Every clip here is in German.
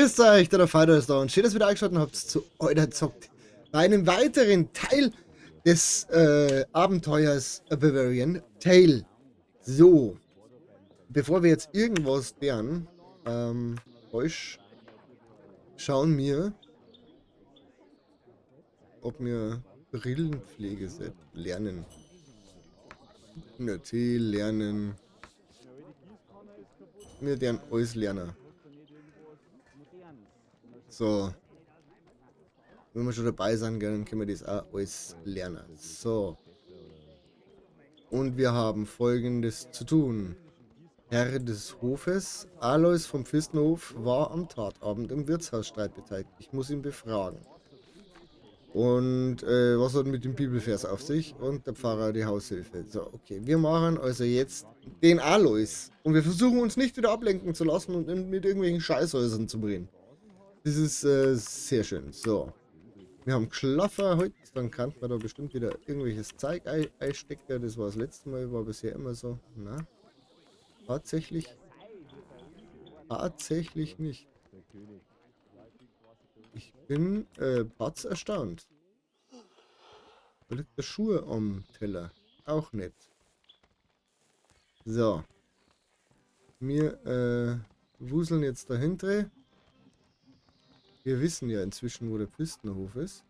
Grüßt euch, der Vater ist da und schön, dass ihr wieder eingeschaltet habt zu Euler Zockt. Bei einem weiteren Teil des Abenteuers A Bavarian Tale. So, bevor wir jetzt irgendwas lernen, euch schauen wir, ob wir Brillenpflege lernen. T lernen. Wir lernen alles lernen. So. Wenn wir schon dabei sind, dann können wir das auch alles lernen. So. Und wir haben Folgendes zu tun. Herr des Hofes, Alois vom Fürstenhof, war am Tatabend im Wirtshausstreit beteiligt. Ich muss ihn befragen. Und was hat mit dem Bibelvers auf sich? Und der Pfarrer die Haushilfe. So, okay. Wir machen also jetzt den Alois. Und wir versuchen uns nicht wieder ablenken zu lassen und mit irgendwelchen Scheißhäusern zu bringen. Das ist sehr schön. So. Wir haben geschlafen heute. Dann kann man da bestimmt wieder irgendwelches Zeug einstecken. Das war das letzte Mal. War bisher immer so. Na? Tatsächlich nicht. Ich bin Batz erstaunt. Da liegt der Schuhe am Teller. Auch nett. So. Wir wuseln jetzt dahinter. Wir wissen ja inzwischen, wo der Fürstenhof ist.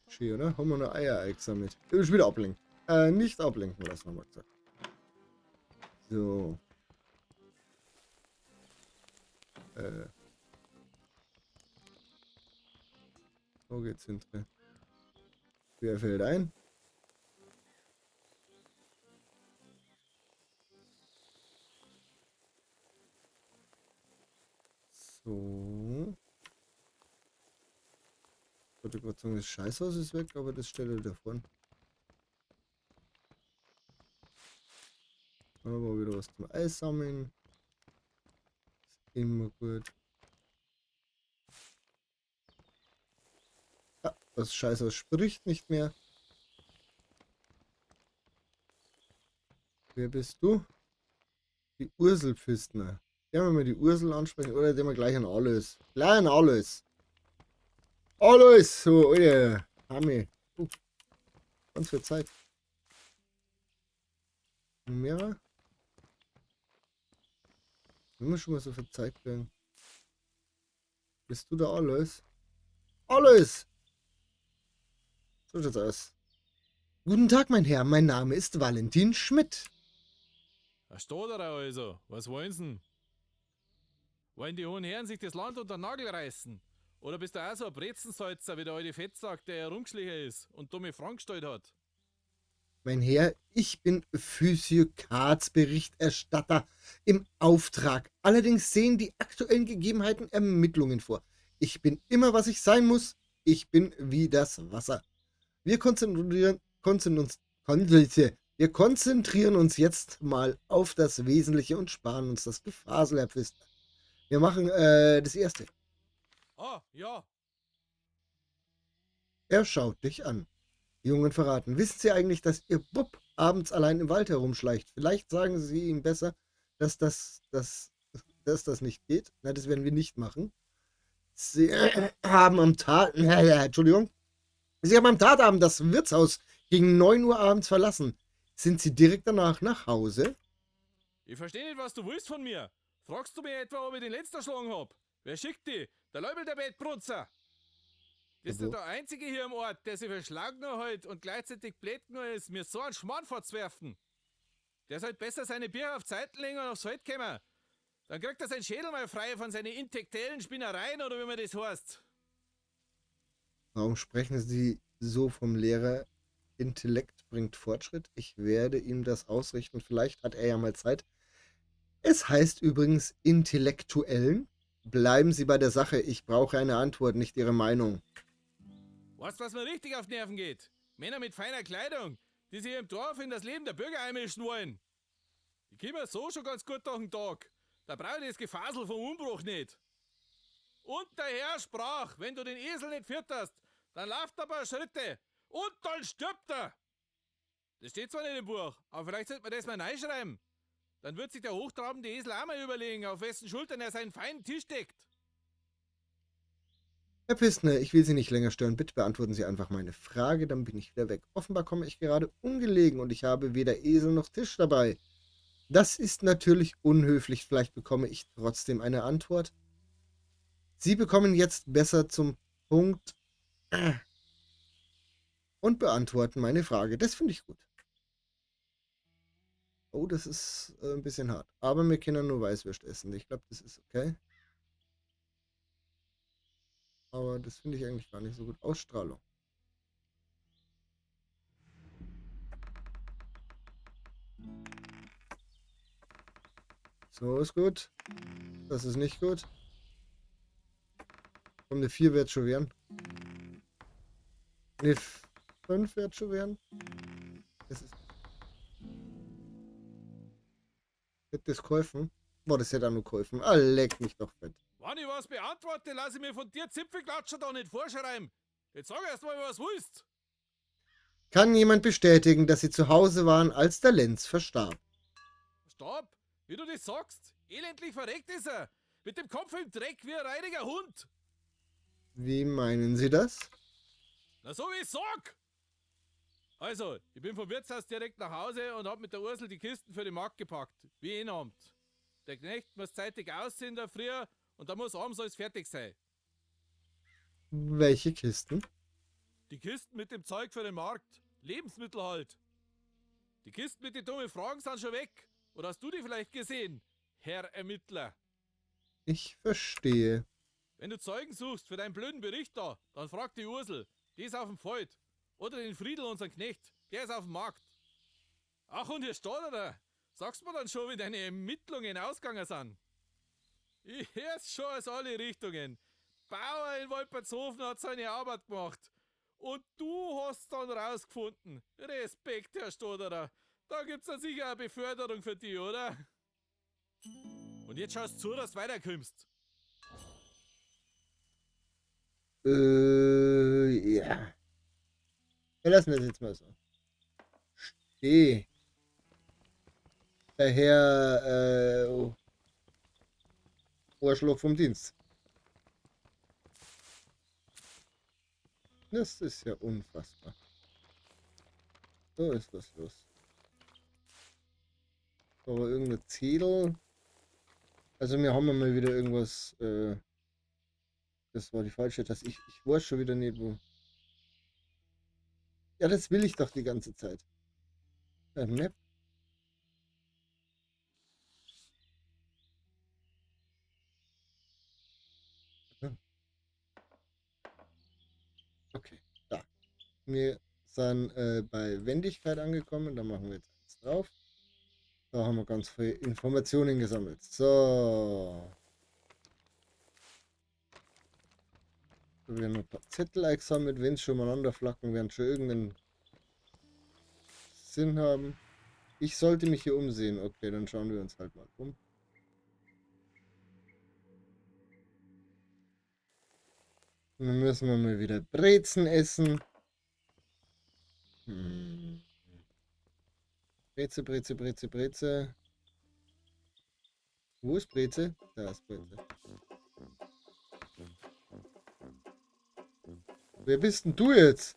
Schön, oder? Haben wir noch Eier eingesammelt. Ich will wieder ablenken. Nicht ablenken lassen, haben wir gesagt. So. Wo geht's hinter? Wer fällt ein? So. Ich wollte gerade sagen, das Scheißhaus ist weg, aber das stelle da vorne. Aber wieder was zum Eis sammeln. Ist immer gut. Ah, das Scheißhaus spricht nicht mehr. Wer bist du? Die Urselpfistner. Können wir mal die Ursel ansprechen oder den wir gleich an Alois? Gleich an Alois. Alois! So, Alter. Hammi. Ganz viel Zeit. Numera? Wenn wir schon mal so viel Zeit kriegen. Bist du der Alois? Alois! So schaut's aus. Guten Tag, mein Herr. Mein Name ist Valentin Schmidt. Da steht er also. Was wollen sie denn? Wollen die hohen Herren sich das Land unter den Nagel reißen? Oder bist du auch so ein Brezensalzer, wie der alte Fettsack, der herumgeschlichen ist und dumme Frank gestellt hat? Mein Herr, ich bin Physiokatsberichterstatter im Auftrag. Allerdings sehen die aktuellen Gegebenheiten Ermittlungen vor. Ich bin immer, was ich sein muss. Ich bin wie das Wasser. Wir konzentrieren uns jetzt mal auf das Wesentliche und sparen uns das Gefasel, Herr Pfister. Wir machen das Erste. Ah, ja. Er schaut dich an. Die Jungen verraten. Wissen Sie eigentlich, dass Ihr Bub abends allein im Wald herumschleicht? Vielleicht sagen Sie ihm besser, dass das nicht geht. Na, das werden wir nicht machen. Sie haben am Entschuldigung. Sie haben am Tatabend das Wirtshaus gegen 9 Uhr abends verlassen. Sind Sie direkt danach nach Hause? Ich verstehe nicht, was du willst von mir. Fragst du mich etwa, ob ich den letzten erschlagen hab? Wer schickt die? Der Leubel der Bettbrunzer. Das ist der einzige hier im Ort, der sich für Schlagner hält und gleichzeitig blöd genug ist, mir so einen Schmarrn vorzuwerfen. Der sollte besser seine Bier auf Zeiten legen und aufs Feld kommen. Dann kriegt er seinen Schädel mal frei von seinen intellektuellen Spinnereien oder wie man das heißt. Warum sprechen Sie so vom Lehrer? Intellekt bringt Fortschritt. Ich werde ihm das ausrichten. Vielleicht hat er ja mal Zeit. Es heißt übrigens Intellektuellen. Bleiben Sie bei der Sache. Ich brauche eine Antwort, nicht Ihre Meinung. Weißt du, was mir richtig auf die Nerven geht? Männer mit feiner Kleidung, die sich im Dorf in das Leben der Bürger einmischen wollen. Die kommen so schon ganz gut durch den Tag. Da brauche ich das Gefasel vom Umbruch nicht. Und der Herr sprach, wenn du den Esel nicht fütterst, dann lauft ein paar Schritte. Und dann stirbt er. Das steht zwar nicht im Buch, aber vielleicht sollte man das mal reinschreiben. Dann wird sich der hochtrabende Esel auch mal überlegen, auf wessen Schultern er seinen feinen Tisch deckt. Herr Pistner, ich will Sie nicht länger stören. Bitte beantworten Sie einfach meine Frage, dann bin ich wieder weg. Offenbar komme ich gerade ungelegen und ich habe weder Esel noch Tisch dabei. Das ist natürlich unhöflich. Vielleicht bekomme ich trotzdem eine Antwort. Sie bekommen jetzt besser zum Punkt und beantworten meine Frage. Das finde ich gut. Oh, das ist ein bisschen hart. Aber wir können nur Weißwürst essen. Ich glaube, das ist okay. Aber das finde ich eigentlich gar nicht so gut. Ausstrahlung. So ist gut. Das ist nicht gut. Und eine 4 wird schon werden. Ne, 5 wird schon werden. Das ist. Hätte das geholfen? Boah, das hätte auch nur geholfen. Ah, leck mich doch fett. Wenn ich was beantworte, lasse ich mir von dir Zipfelklatscher da nicht vorschreiben. Jetzt sag erst mal, was willst. Kann jemand bestätigen, dass Sie zu Hause waren, als der Lenz verstarb? Stopp! Wie du das sagst, elendlich verreckt ist er. Mit dem Kopf im Dreck wie ein reiniger Hund. Wie meinen Sie das? Na so wie ich sag! Also, ich bin vom Wirtshaus direkt nach Hause und hab mit der Ursel die Kisten für den Markt gepackt. Wie jeden Abend. Der Knecht muss zeitig aussehen da früher und da muss abends alles fertig sein. Welche Kisten? Die Kisten mit dem Zeug für den Markt. Lebensmittel halt. Die Kisten mit den dummen Fragen sind schon weg. Oder hast du die vielleicht gesehen, Herr Ermittler? Ich verstehe. Wenn du Zeugen suchst für deinen blöden Bericht da, dann frag die Ursel. Die ist auf dem Feld. Oder den Friedel, unseren Knecht. Der ist auf dem Markt. Ach, und hier steht er. Sagst mir dann schon, wie deine Ermittlungen ausgegangen sind? Ich hör's schon aus alle Richtungen. Bauer in Wolpertshofen hat seine Arbeit gemacht. Und du hast dann rausgefunden. Respekt, Herr Stoderer. Da gibt's dann sicher eine Beförderung für dich, oder? Und jetzt schaust zu, dass du weiterkommst. Ja. Wir lassen das jetzt mal so. Steh. Der Herr, Ohrschloch vom Dienst. Das ist ja unfassbar. So ist was los. Aber irgendein Zettel. Also wir haben ja mal wieder irgendwas, das war die falsche Taste. Ich weiß schon wieder nicht wo. Ja, das will ich doch die ganze Zeit. Map. Okay, da. Wir sind bei Wendigkeit angekommen. Da machen wir jetzt eins drauf. Da haben wir ganz viele Informationen gesammelt. So. Da werden noch ein paar Zettel eingesammelt. Wenn es schon umeinander flacken, werden schon irgendeinen Sinn haben. Ich sollte mich hier umsehen. Okay, dann schauen wir uns halt mal um. Dann müssen wir mal wieder Brezen essen. Breze, Breze, Breze, Breze. Wo ist Breze? Da ist Breze. Wer bist denn du jetzt?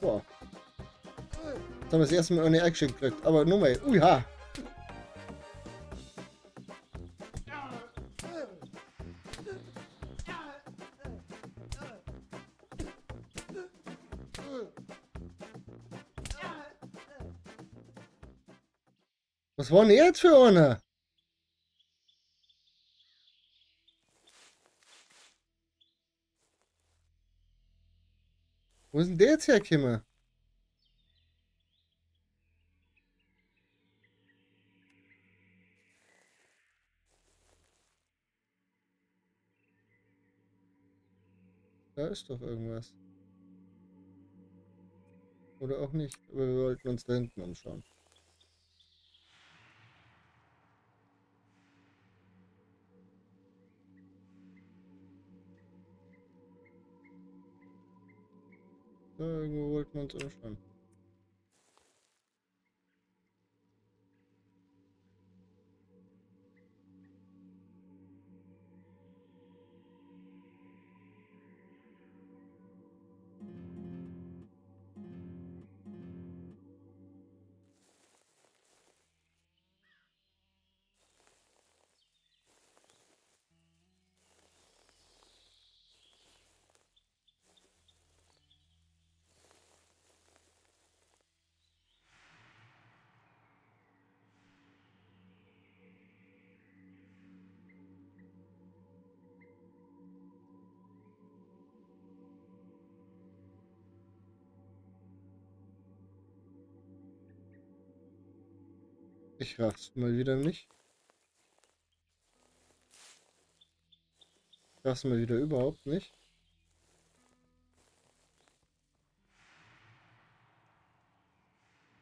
Boah. Jetzt haben wir das erste Mal eine Action gekriegt. Aber nur mal. Uiha. Was war denn jetzt für einer? Wo ist denn der jetzt hergekommen? Da ist doch irgendwas. Oder auch nicht. Aber wir wollten uns da hinten umschauen. Da irgendwo wollten wir uns umschauen. Ich raff's mal wieder nicht. Raff's mal wieder überhaupt nicht.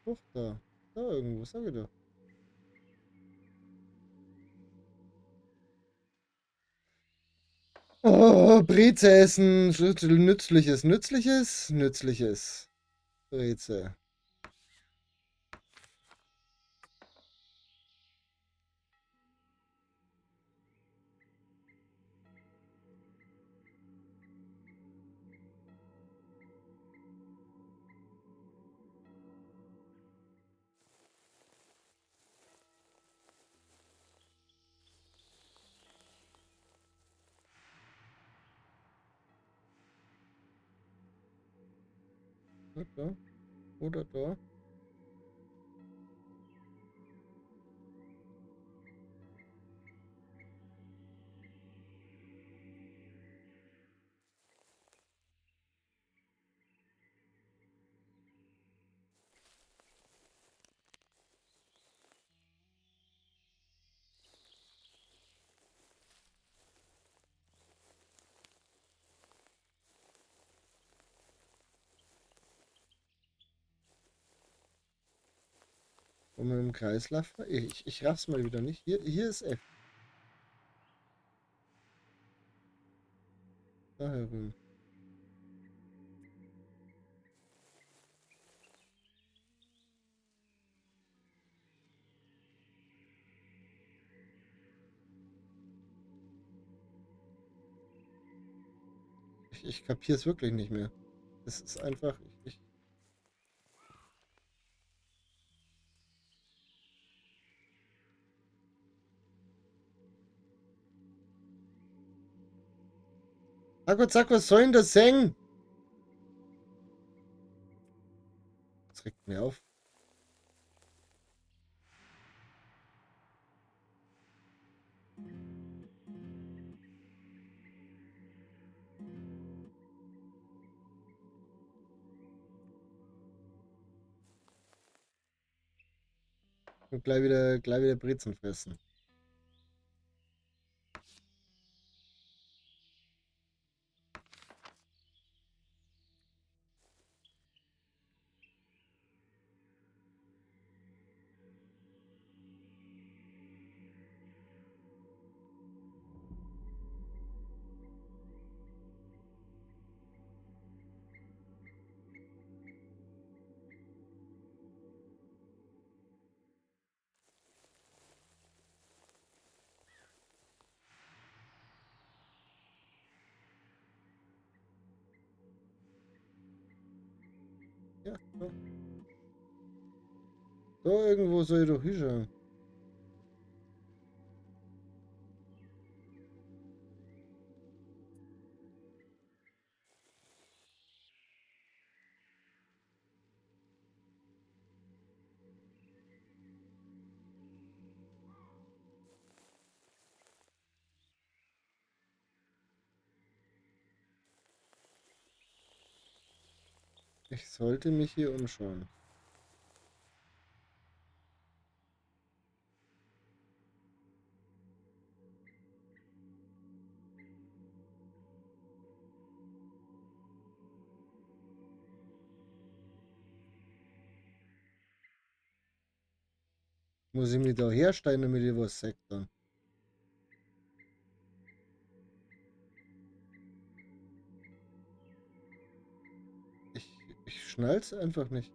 Hoch da. Da irgendwo, sag ich doch. Oh, Breze essen. Nützliches, nützliches, nützliches. Breze. Da. Oder da. Und mit dem Kreislauf. Ich raff's mal wieder nicht. Hier ist F. Da herum. Ich kapier's wirklich nicht mehr. Es ist einfach. Sag, was soll denn das sein? Das regt mir auf. Und gleich wieder Brezen fressen. Ja, so. Da irgendwo soll ich doch hinschauen. Ich sollte mich hier umschauen. Muss ich mich da herstellen, damit ich was sag dann? Ich, ich schnall's einfach nicht.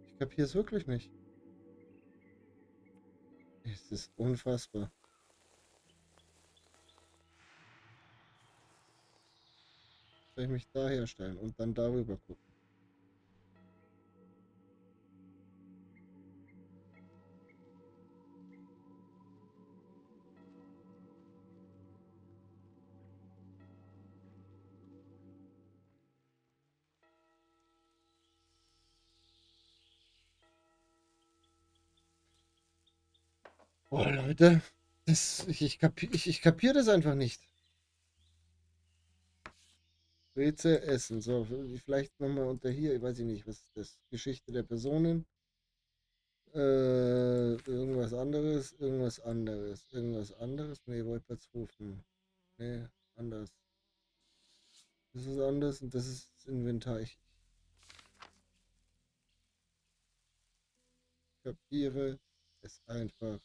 Ich kapier's wirklich nicht. Es ist unfassbar. Soll ich mich da herstellen und dann darüber gucken? Oh, Leute, ich kapiere das einfach nicht. Rätsel essen. So, vielleicht nochmal unter hier, ich weiß nicht, was ist das? Geschichte der Personen. Irgendwas anderes, irgendwas anderes, irgendwas anderes. Nee, Wolpertshofen. Nee, anders. Das ist anders und das ist das Inventar. Ich kapiere es einfach.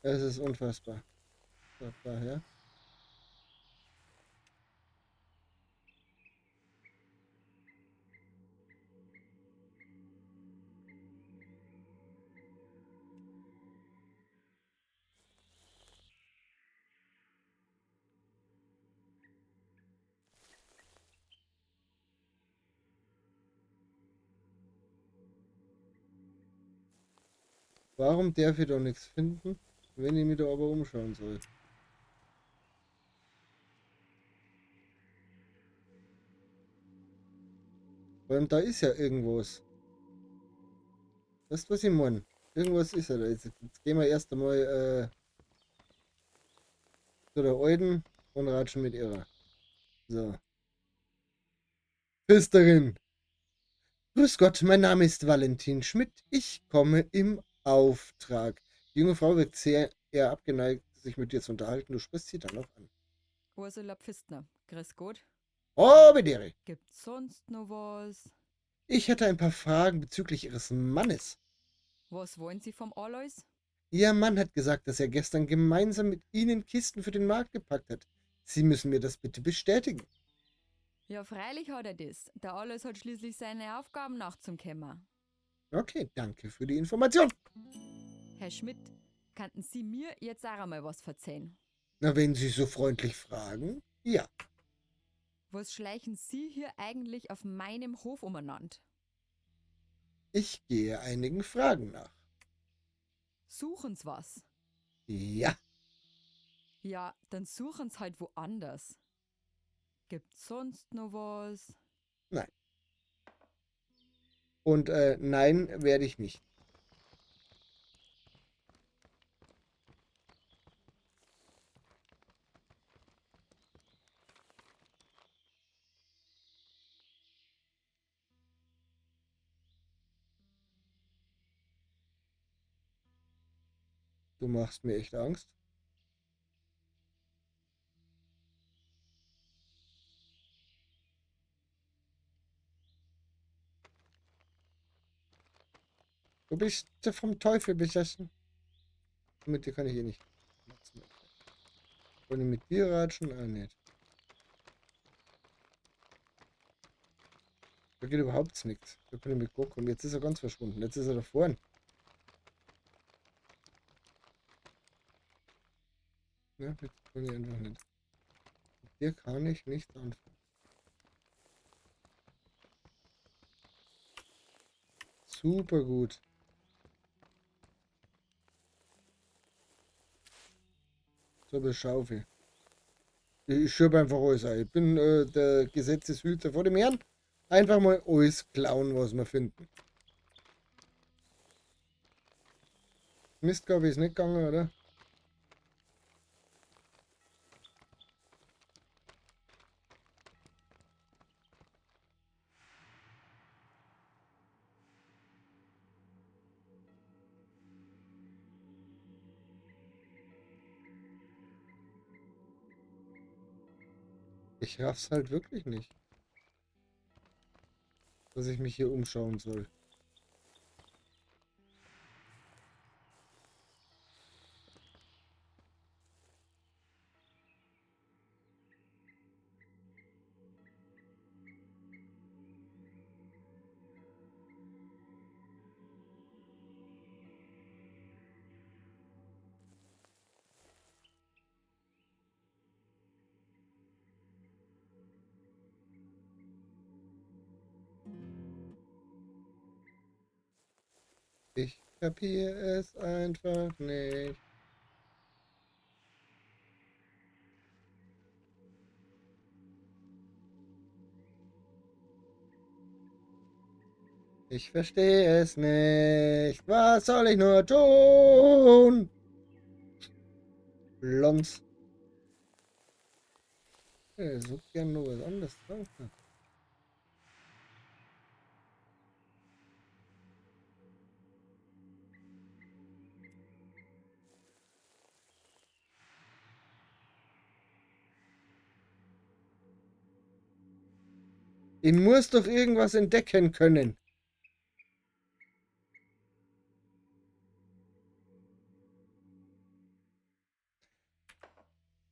Es ist unfassbar. So, daher. Warum darf ich doch nichts finden, wenn ich mich da aber umschauen soll? Vor allem da ist ja irgendwas. Weißt du, was ich meine? Irgendwas ist ja da. Jetzt gehen wir erst einmal zu der Alten und ratschen mit ihrer. So. Küsterin. Grüß Gott, mein Name ist Valentin Schmidt. Ich komme im Auftrag. Die junge Frau wirkt sehr eher abgeneigt, sich mit dir zu unterhalten. Du sprichst sie dann noch an. Ursula Pfistner, grüß Gott. Oh, Bedere. Gibt's sonst noch was? Ich hätte ein paar Fragen bezüglich Ihres Mannes. Was wollen Sie vom Alois? Ihr Mann hat gesagt, dass er gestern gemeinsam mit Ihnen Kisten für den Markt gepackt hat. Sie müssen mir das bitte bestätigen. Ja, freilich hat er das. Der Alois hat schließlich seine Aufgaben nachzukommen. Okay, danke für die Information. Herr Schmidt, könnten Sie mir jetzt auch einmal was verzeihen? Na, wenn Sie so freundlich fragen, ja. Was schleichen Sie hier eigentlich auf meinem Hof umeinander? Ich gehe einigen Fragen nach. Suchen's was? Ja. Ja, dann suchen's halt woanders. Gibt's sonst noch was? Nein. Und nein, werde ich nicht. Du machst mir echt Angst. Du bist vom Teufel besessen. Mit dir kann ich eh nicht. Wollen mit dir ratschen? Ah, nicht. Da geht überhaupt nichts. Da kann ich mit Go kommen. Jetzt ist er ganz verschwunden. Jetzt ist er da vorne. Ja, jetzt kann ich einfach nicht. Mit dir kann ich nicht anfangen. Super gut. So eine Schaufel. Ich schürbe einfach alles ein. Ich bin der Gesetzeshüter vor dem Herrn. Einfach mal alles klauen, was wir finden. Mistgabe ist nicht gegangen, oder? Ich raff's halt wirklich nicht, dass ich mich hier umschauen soll. Ich kapiere es einfach nicht. Ich verstehe es nicht. Was soll ich nur tun? Lons. So gern nur was anderes. Danke. Ich muss doch irgendwas entdecken können.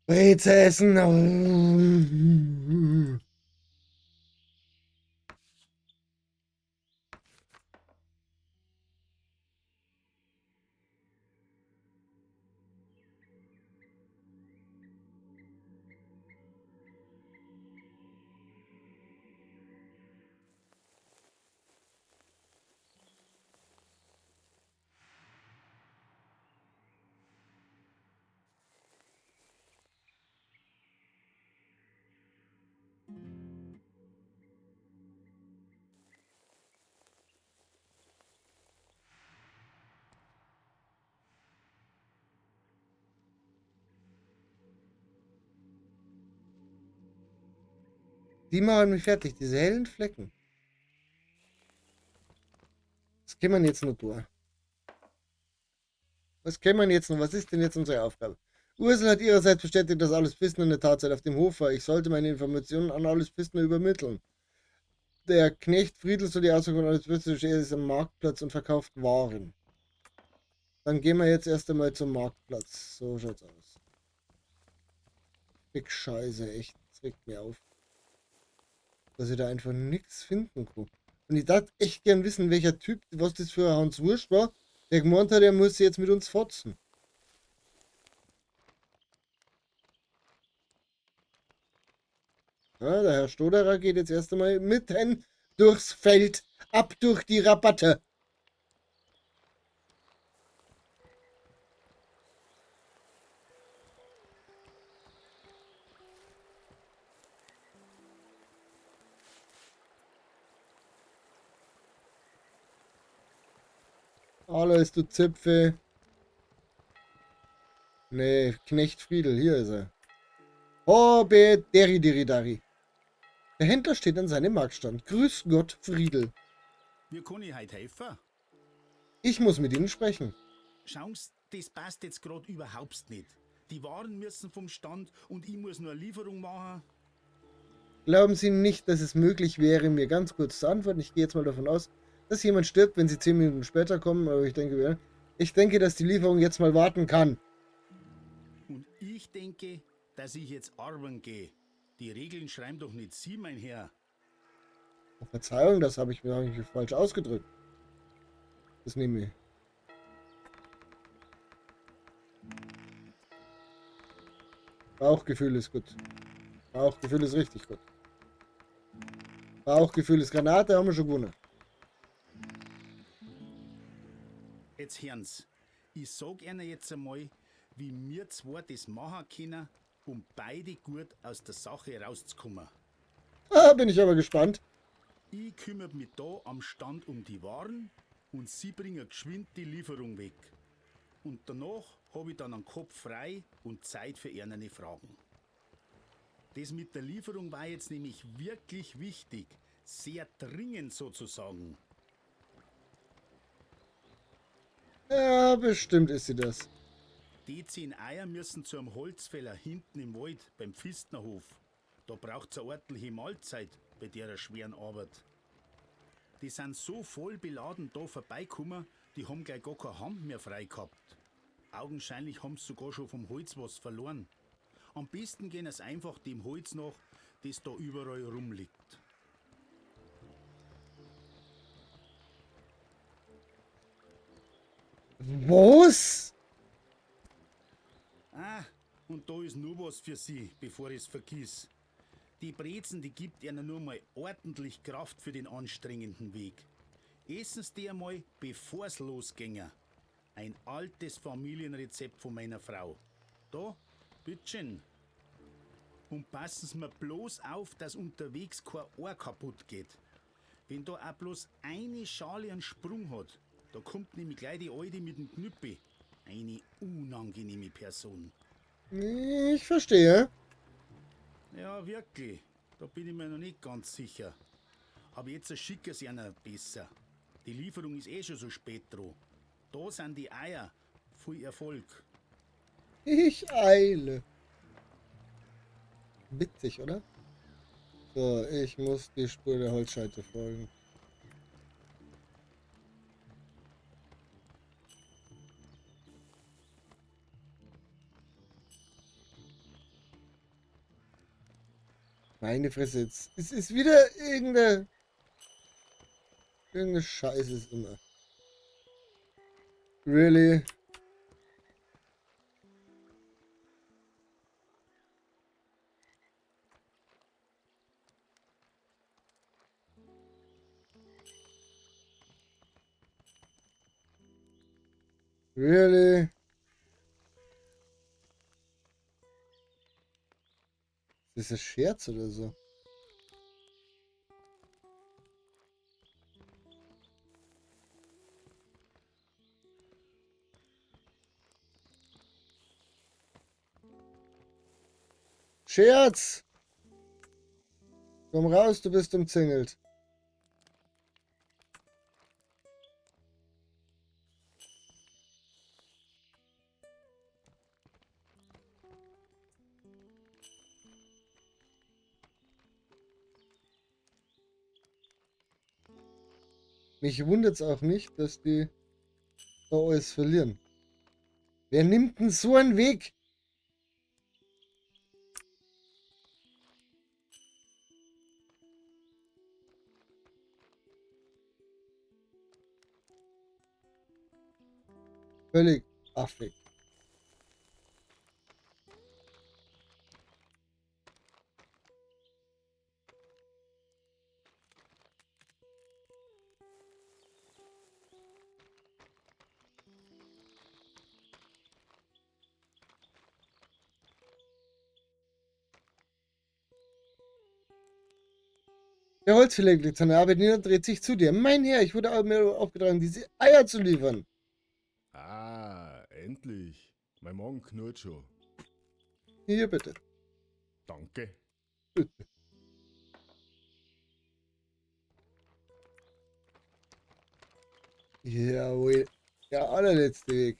Brezel essen. Die machen mich fertig, diese hellen Flecken. Was kann man jetzt noch tun? Was kann man jetzt noch? Was ist denn jetzt unsere Aufgabe? Ursel hat ihrerseits bestätigt, dass alles Pistner in der Tatzeit auf dem Hof war. Ich sollte meine Informationen an alles Pistner übermitteln. Der Knecht Friedel soll die Aussage von alles Pistner ist am Marktplatz und verkauft Waren. Dann gehen wir jetzt erst einmal zum Marktplatz. So schaut's aus. Big Scheiße, echt. Das regt mir auf. Dass ich da einfach nichts finden kann. Und ich darf echt gern wissen, welcher Typ, was das für ein Hans Wurst war, der gemeint hat, er muss jetzt mit uns fotzen. Ja, der Herr Stoderer geht jetzt erst einmal mitten durchs Feld, ab durch die Rabatte. Alles, du Zipfel. Nee, Knecht Friedel, hier ist er. Hobe Deri. Der Händler steht an seinem Marktstand. Grüß Gott, Friedel. Wie kann ich heute helfen? Ich muss mit Ihnen sprechen. Schau's, das passt jetzt gerade überhaupt nicht. Die Waren müssen vom Stand und ich muss nur eine Lieferung machen. Glauben Sie nicht, dass es möglich wäre, mir ganz kurz zu antworten? Ich gehe jetzt mal davon aus, dass jemand stirbt, wenn Sie 10 Minuten später kommen, aber ich denke, dass die Lieferung jetzt mal warten kann. Und ich denke, dass ich jetzt arbeiten gehe. Die Regeln schreiben doch nicht Sie, mein Herr. Oh, Verzeihung, das habe ich mir falsch ausgedrückt. Das nehme ich. Bauchgefühl ist gut. Bauchgefühl ist richtig gut. Bauchgefühl ist Granate, haben wir schon gewonnen. Jetzt hören's. Ich sag Ihnen jetzt einmal, wie wir zwei das machen können, um beide gut aus der Sache rauszukommen. Ah, bin ich aber gespannt. Ich kümmere mich da am Stand um die Waren und Sie bringen geschwind die Lieferung weg. Und danach habe ich dann einen Kopf frei und Zeit für Ihre Fragen. Das mit der Lieferung war jetzt nämlich wirklich wichtig, sehr dringend sozusagen. Ja, bestimmt ist sie das. Die 10 Eier müssen zu einem Holzfäller hinten im Wald beim Pfistnerhof. Da braucht's eine ordentliche Mahlzeit bei der schweren Arbeit. Die sind so voll beladen da vorbeigekommen, die haben gleich gar keine Hand mehr frei gehabt. Augenscheinlich haben sie sogar schon vom Holz was verloren. Am besten gehen es einfach dem Holz nach, das da überall rumliegt. Was? Ah, und da ist nur was für Sie, bevor ich es vergiss. Die Brezen, die gibt ihnen nur mal ordentlich Kraft für den anstrengenden Weg. Essen Sie die einmal, bevor es losginge. Ein altes Familienrezept von meiner Frau. Da, bitteschön. Und passen Sie mir bloß auf, dass unterwegs kein Ohr kaputt geht. Wenn da auch bloß eine Schale einen Sprung hat, da kommt nämlich gleich die Alte mit dem Knüppel. Eine unangenehme Person. Ich verstehe. Ja, wirklich. Da bin ich mir noch nicht ganz sicher. Aber jetzt schicken sie einer besser. Die Lieferung ist eh schon so spät dran. Da sind die Eier. Viel Erfolg. Ich eile. Witzig, oder? So, ich muss die Spur der Holzscheite folgen. Meine Fresse jetzt. Es ist wieder irgendeine Scheiße ist immer. Really? Really? Ist das ein Scherz oder so? Scherz! Komm raus, du bist umzingelt. Mich wundert es auch nicht, dass die da alles verlieren. Wer nimmt denn so einen Weg? Völlig affig. Der Holzverleger liegt seine Arbeit nieder und dreht sich zu dir. Mein Herr, ich wurde mir aufgetragen, diese Eier zu liefern. Ah, endlich. Mein Magen knurrt schon. Hier bitte. Danke. Jawohl. Der allerletzte Weg.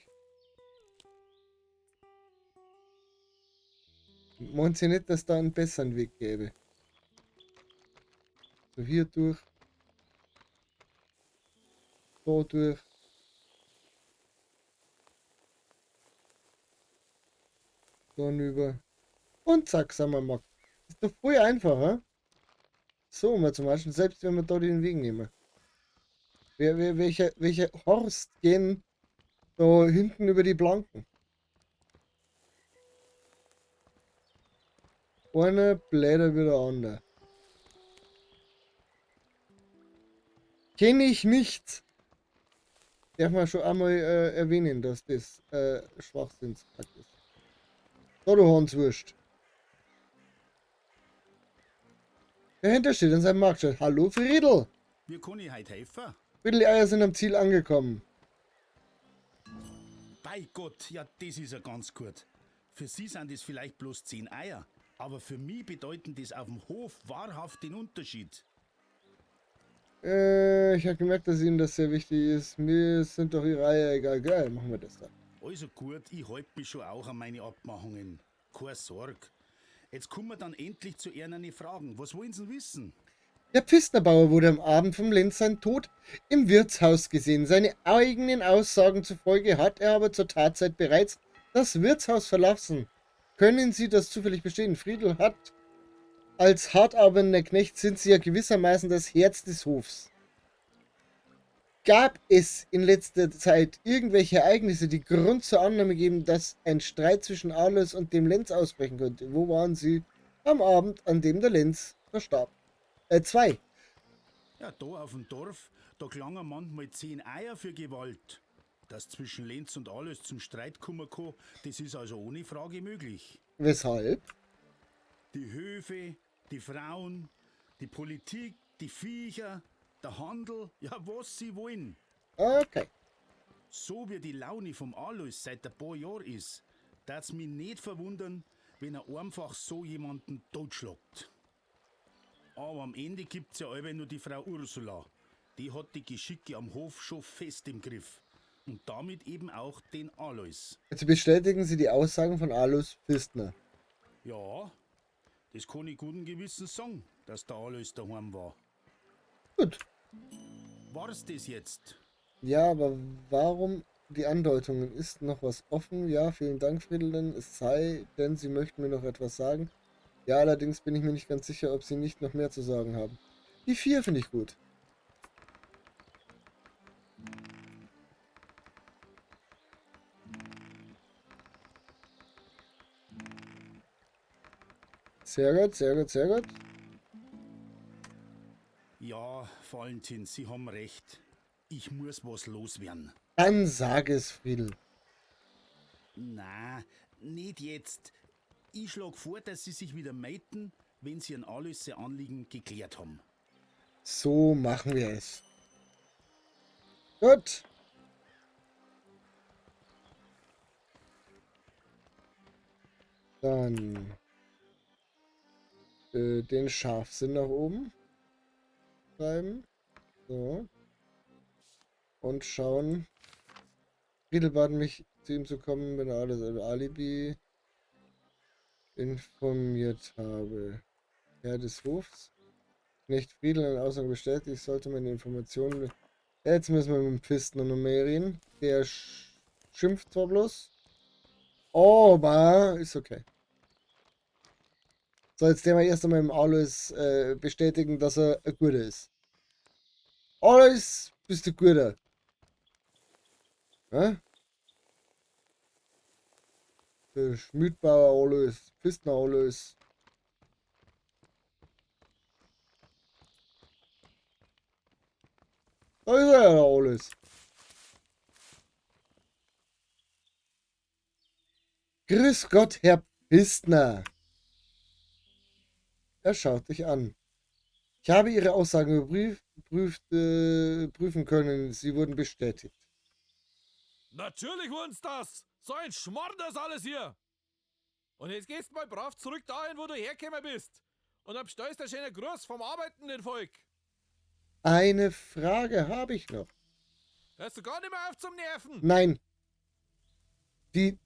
Meint sie nicht, dass da einen besseren Weg gäbe? So hier durch. Da durch. Dann über. Und zack, sind wir mal. Ist doch voll einfacher. So mal zum Beispiel, selbst wenn wir da den Weg nehmen. Welcher Horst gehen da hinten über die Blanken? Einer bläder wie der andere. Kenne ich nicht. Darf man schon einmal erwähnen, dass das Schwachsinnsakt ist. So, du Hanswurst. Dahinter steht in seinem Marktschild. Hallo Friedel. Wie kann ich heute helfen? Friedel, die Eier sind am Ziel angekommen. Bei Gott, ja, das ist ja ganz gut. Für Sie sind es vielleicht bloß 10 Eier, aber für mich bedeuten das auf dem Hof wahrhaft den Unterschied. Ich habe gemerkt, dass Ihnen das sehr wichtig ist. Mir sind doch Ihre Eier egal. Geil, machen wir das dann. Also gut, ich halte mich schon auch an meine Abmachungen. Keine Sorge. jetzt kommen wir dann endlich zu ihren Fragen. Was wollen Sie wissen? Der Pfistnerbauer wurde am Abend vom Lenz sein Tod im Wirtshaus gesehen. Seine eigenen Aussagen zufolge hat er aber zur Tatzeit bereits das Wirtshaus verlassen. Können Sie das zufällig bestätigen? Friedel hat als hart arbeitender Knecht sind Sie ja gewissermaßen das Herz des Hofs. Gab es in letzter Zeit irgendwelche Ereignisse, die Grund zur Annahme geben, dass ein Streit zwischen Alois und dem Lenz ausbrechen könnte? Wo waren Sie am Abend, an dem der Lenz verstarb? 2. Ja, da auf dem Dorf, da klangen manchmal 10 Eier für Gewalt. Dass zwischen Lenz und alles zum Streit kommen kann, das ist also ohne Frage möglich. Weshalb? Die Höfe, die Frauen, die Politik, die Viecher, der Handel, ja was sie wollen. Okay. So wie die Laune vom Alois seit ein paar Jahren ist, darf's mich nicht verwundern, wenn er einfach so jemanden totschlagt. Aber am Ende gibt's ja alle nur die Frau Ursula. Die hat die Geschicke am Hof schon fest im Griff. Und damit eben auch den Alois. Jetzt bestätigen Sie die Aussagen von Alois Pfistner. Ja, das kann ich guten Gewissens sagen, dass der Alois daheim war. Gut. War's das jetzt? Ja, aber warum die Andeutungen? Ist noch was offen? Ja, vielen Dank, Friedelin. Es sei denn, Sie möchten mir noch etwas sagen. Ja, allerdings bin ich mir nicht ganz sicher, ob Sie nicht noch mehr zu sagen haben. Die 4 finde ich gut. Sehr gut, sehr gut, sehr gut. Ja, Valentin, Sie haben recht. Ich muss was loswerden. Dann sag es, Friedel. Na, nicht jetzt. Ich schlag vor, dass Sie sich wieder melden, wenn Sie an alles Ihr Anliegen geklärt haben. So machen wir es. Gut. Dann den Scharfsinn nach oben schreiben. So. Und schauen. Friedel bat mich, zu ihm zu kommen, wenn er alles über Alibi informiert habe. Herr des Hofs. Knecht Friedel eine Aussage bestätigt, ich sollte meine Informationen. Jetzt müssen wir mit dem Pfistner noch mehr reden. Der schimpft zwar bloß, aber ist okay. So, jetzt den wir erst einmal im Alois bestätigen, dass er ein Guter ist. Alois, bist du Guter? Ja? Der Schmiedbauer Alois, Pfistner Alois. Da ist er ja, der Alois. Grüß Gott, Herr Pfistner. Er schaut dich an. Ich habe Ihre Aussagen prüfen können. Sie wurden bestätigt. Natürlich wurden's das! So ein Schmarrn das alles hier! Und jetzt gehst mal brav zurück dahin, wo du hergekommen bist. Und dann bestellst du einen schönen Gruß vom arbeitenden Volk. Eine Frage habe ich noch. Hörst du gar nicht mehr auf zum Nerven? Nein. Der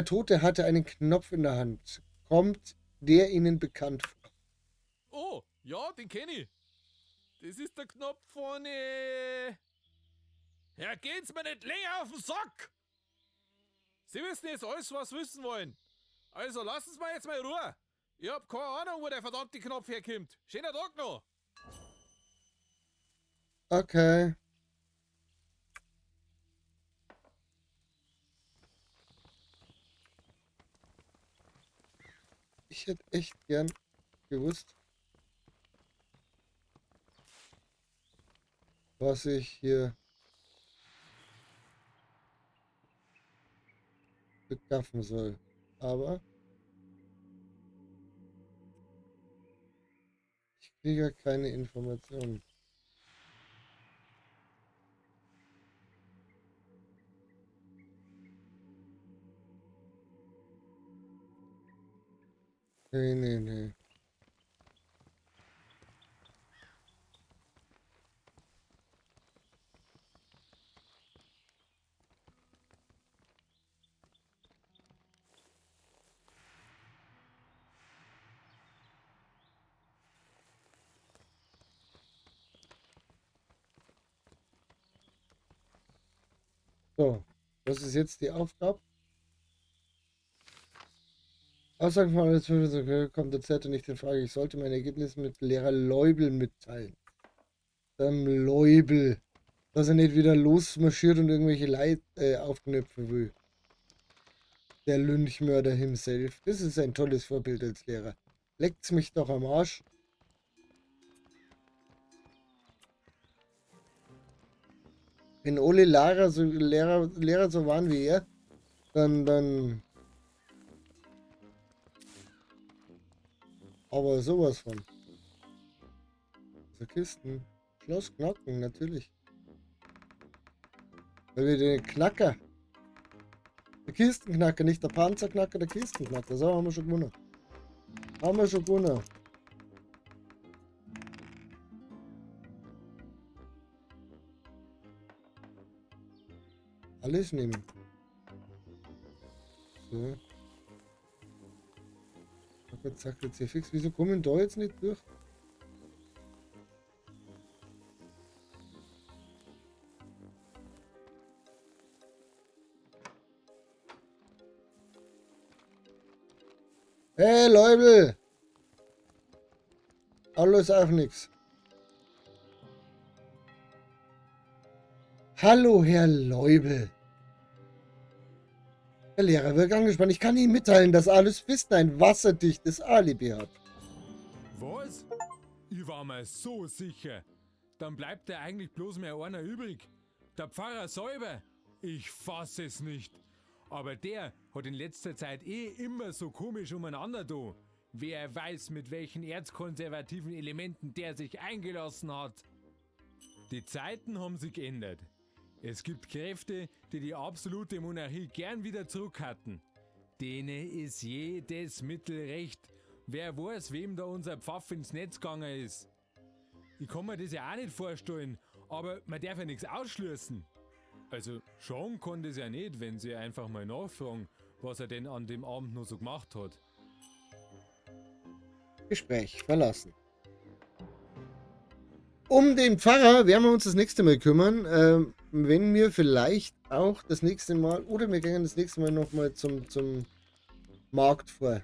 Tote hatte einen Knopf in der Hand. Kommt der Ihnen bekannt vor? Oh, ja, den kenn ich. Das ist der Knopf von... Ja, geht's mir nicht länger auf den Sack! Sie wissen jetzt alles, was Sie wissen wollen. Also lassen Sie mir jetzt mal in Ruhe. Ich hab keine Ahnung, wo der verdammte Knopf herkommt. Schöner Tag noch. Okay. Ich hätte echt gern gewusst, was ich hier begaffen soll. Aber ich kriege keine Informationen. Nee, nee, nee. So, was ist jetzt die Aufgabe? Aussagen von alles kommt der Zettel nicht in Frage. Ich sollte meine Ergebnisse mit Lehrer Leubel mitteilen. Leubel. Dass er nicht wieder losmarschiert und irgendwelche Leid aufknöpfen will. Der Lynchmörder himself. Das ist ein tolles Vorbild als Lehrer. Leckt's mich doch am Arsch. Wenn alle Lehrer so waren wie er, dann aber sowas von. So Kisten. Schloss knacken, natürlich. Weil wir den Knacker. Der Kistenknacker, nicht der Panzerknacker, der Kistenknacker. So, haben wir schon gewonnen. Haben wir schon gewonnen. Alles nehmen. So. Zack, jetzt hier fix. Wieso kommen da jetzt nicht durch? Hey Leubel! Alles auch nix. Hallo Herr Leubel. Der Lehrer wird angespannt. Ich kann Ihnen mitteilen, dass alles Wissen ein wasserdichtes Alibi hat. Was? Ich war mir so sicher. Dann bleibt ja eigentlich bloß mehr einer übrig. Der Pfarrer selber. Ich fass es nicht. Aber der hat in letzter Zeit immer so komisch umeinander da. Wer weiß, mit welchen erzkonservativen Elementen der sich eingelassen hat. Die Zeiten haben sich geändert. Es gibt Kräfte, die die absolute Monarchie gern wieder zurück hatten. Denen ist jedes Mittel recht. Wer weiß, wem da unser Pfaff ins Netz gegangen ist. Ich kann mir das ja auch nicht vorstellen, aber man darf ja nichts ausschließen. Also schauen kann das ja nicht, wenn sie einfach mal nachfragen, was er denn an dem Abend noch so gemacht hat. Gespräch verlassen. Um den Pfarrer werden wir uns das nächste Mal kümmern. Wenn wir vielleicht auch das nächste Mal, oder wir gehen das nächste Mal nochmal zum Markt vor.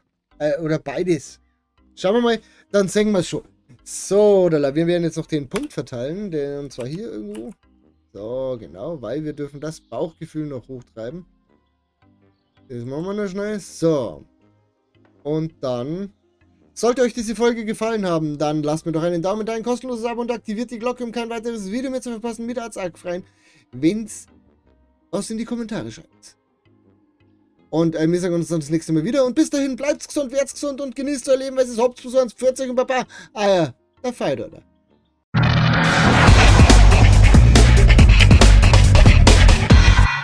Oder beides. Schauen wir mal, dann sehen wir es schon. So, wir werden jetzt noch den Punkt verteilen, und zwar hier irgendwo. So, genau, weil wir dürfen das Bauchgefühl noch hochtreiben. Das machen wir noch schnell. So. Und dann, sollte euch diese Folge gefallen haben, dann lasst mir doch einen Daumen da, ein kostenloses Abo und aktiviert die Glocke, um kein weiteres Video mehr zu verpassen mit Arztagfreien, wenn's was in die Kommentare schreibt. Und wir sagen uns dann das nächste Mal wieder. Und bis dahin, bleibt's gesund, werd's gesund und genießt euer Leben, weil es ist Hauptsache, 40 und Baba. Ah ja, der Feider.